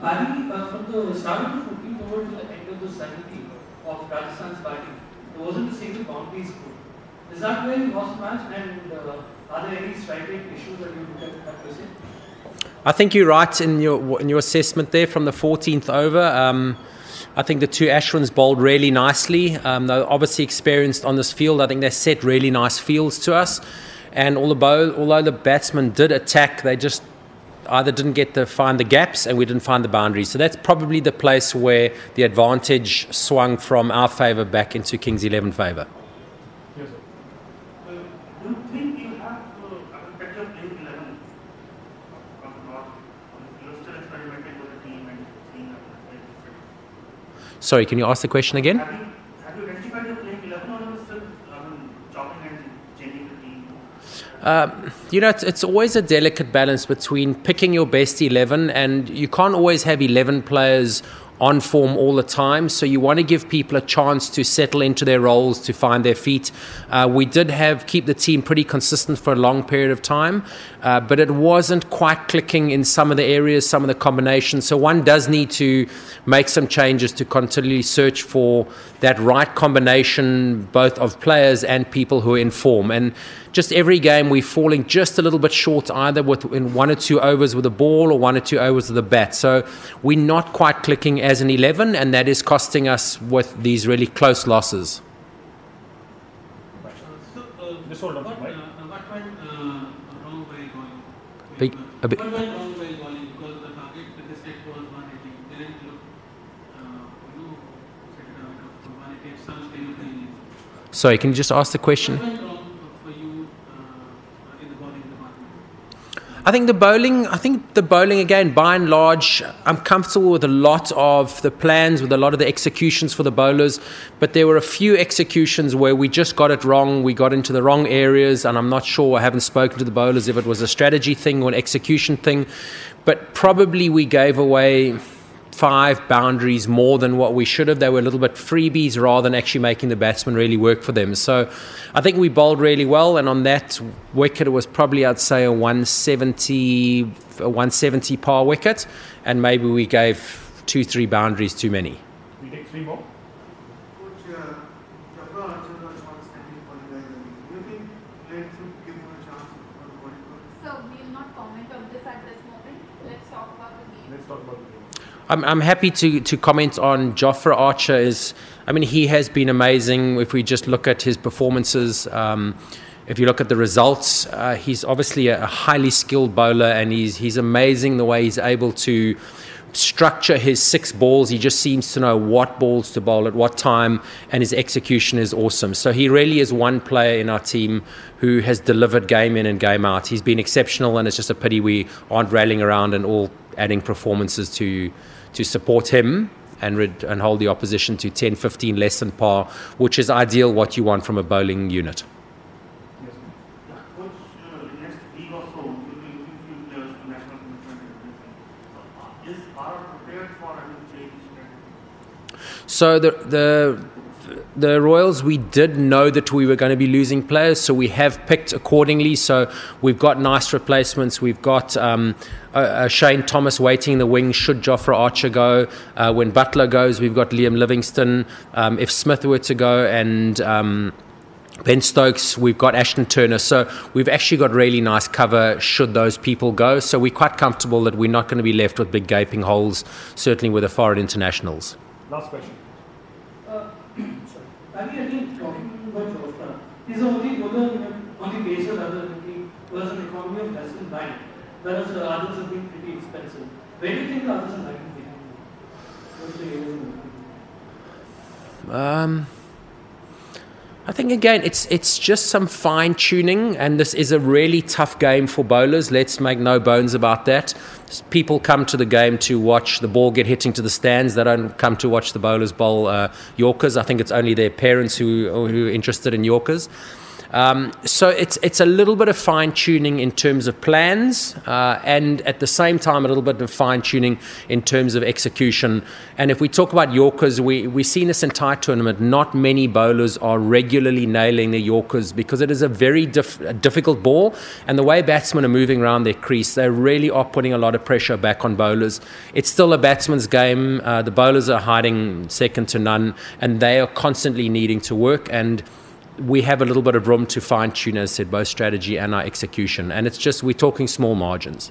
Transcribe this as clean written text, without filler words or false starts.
Paddy, from the start of the 14th over to the end of the 70th of Rajasthan's batting, there wasn't a single boundary score. Is that where you lost the match? And are there any strike rate issues that you look at present? I think you're right in your assessment there from the 14th over. I think the two Ashwins bowled really nicely. They're obviously experienced on this field. I think they set really nice fields to us. And although the batsmen did attack, they just either didn't get to find the gaps and we didn't find the boundaries. So that's probably the place where the advantage swung from our favour back into Kings 11 favour. Yes, sir. Do you think you have a better playing 11 or not? You're still experimenting with the team and seeing that. Sorry, can you ask the question again? Have you rectified your playing 11 or are you still chopping and changing the team? It's always a delicate balance between picking your best 11, and you can't always have 11 players on form all the time, so you want to give people a chance to settle into their roles, to find their feet. We did keep the team pretty consistent for a long period of time, but it wasn't quite clicking in some of the areas, some of the combinations, so one does need to make some changes to continually search for that right combination, both of players and people who are in form. And just every game we're falling just a little bit short, either in 1 or 2 overs with the ball or 1 or 2 overs with the bat. So we're not quite clicking as an 11, and that is costing us with these really close losses. Just hold on, What Mike. went wrong while bowling? A bit. What went wrong while bowling? Because the target with the set was 180. Didn't look, set a target of 180. Some kind of thing. Sorry, can you just ask the question? What went wrong for you in the bowling department? I think the bowling again, by and large, I'm comfortable with a lot of the plans, with a lot of the executions for the bowlers, but there were a few executions where we just got it wrong. We got into the wrong areas, and I'm not sure, I haven't spoken to the bowlers if it was a strategy thing or an execution thing, but probably we gave away 5 boundaries more than what we should have. They were a little bit freebies rather than actually making the batsmen really work for them. So I think we bowled really well, and on that wicket it was probably, I'd say, a 170 par wicket, and maybe we gave 2-3 boundaries too many. We take 3 more. Coach, Jafra Archer was outstanding for you guys. Do you think let's give him a chance for the World Cup? So we will not comment on this at this moment. Let's talk about the game. Let's talk about the game. I'm happy to comment on Jofra Archer. He has been amazing. If we just look at his performances, if you look at the results, he's obviously a highly skilled bowler, and he's amazing the way he's able to structure his 6 balls. He just seems to know what balls to bowl at what time, and his execution is awesome. So he really is one player in our team who has delivered game in and game out. He's been exceptional, and it's just a pity we aren't rallying around and all adding performances to support him and hold the opposition to 10-15 less than par, which is ideal what you want from a bowling unit. Yes. Coach, next week or so, you'll be looking few players to national commitment and everything. Is Bharat prepared for any change? So the Royals, we did know that we were going to be losing players, so we have picked accordingly. So we've got nice replacements. We've got Shane Thomas waiting in the wing should Jofra Archer go. When Butler goes, we've got Liam Livingston. If Smith were to go and Ben Stokes, we've got Ashton Turner. So we've actually got really nice cover should those people go. So we're quite comfortable that we're not going to be left with big gaping holes, certainly with the foreign internationals. Last question. Paddy, again, talking about Jofra, he's the only bowler on the basis other than he was an economy of less than 9, whereas the others have been pretty expensive. Where do you think the others are lagging behind? What's the areas of I think, again, it's just some fine-tuning, and this is a really tough game for bowlers. Let's make no bones about that. People come to the game to watch the ball get hit into the stands. They don't come to watch the bowlers bowl Yorkers. I think it's only their parents who are interested in Yorkers. So it's a little bit of fine tuning in terms of plans, and at the same time a little bit of fine tuning in terms of execution. And if we talk about Yorkers, we've seen this entire tournament. Not many bowlers are regularly nailing the Yorkers because it is a very difficult ball, and the way batsmen are moving around their crease, they really are putting a lot of pressure back on bowlers. It's still a batsman's game. The bowlers are hiding second to none, and they are constantly needing to work, and we have a little bit of room to fine-tune, as I said, both strategy and our execution. And it's just, we're talking small margins.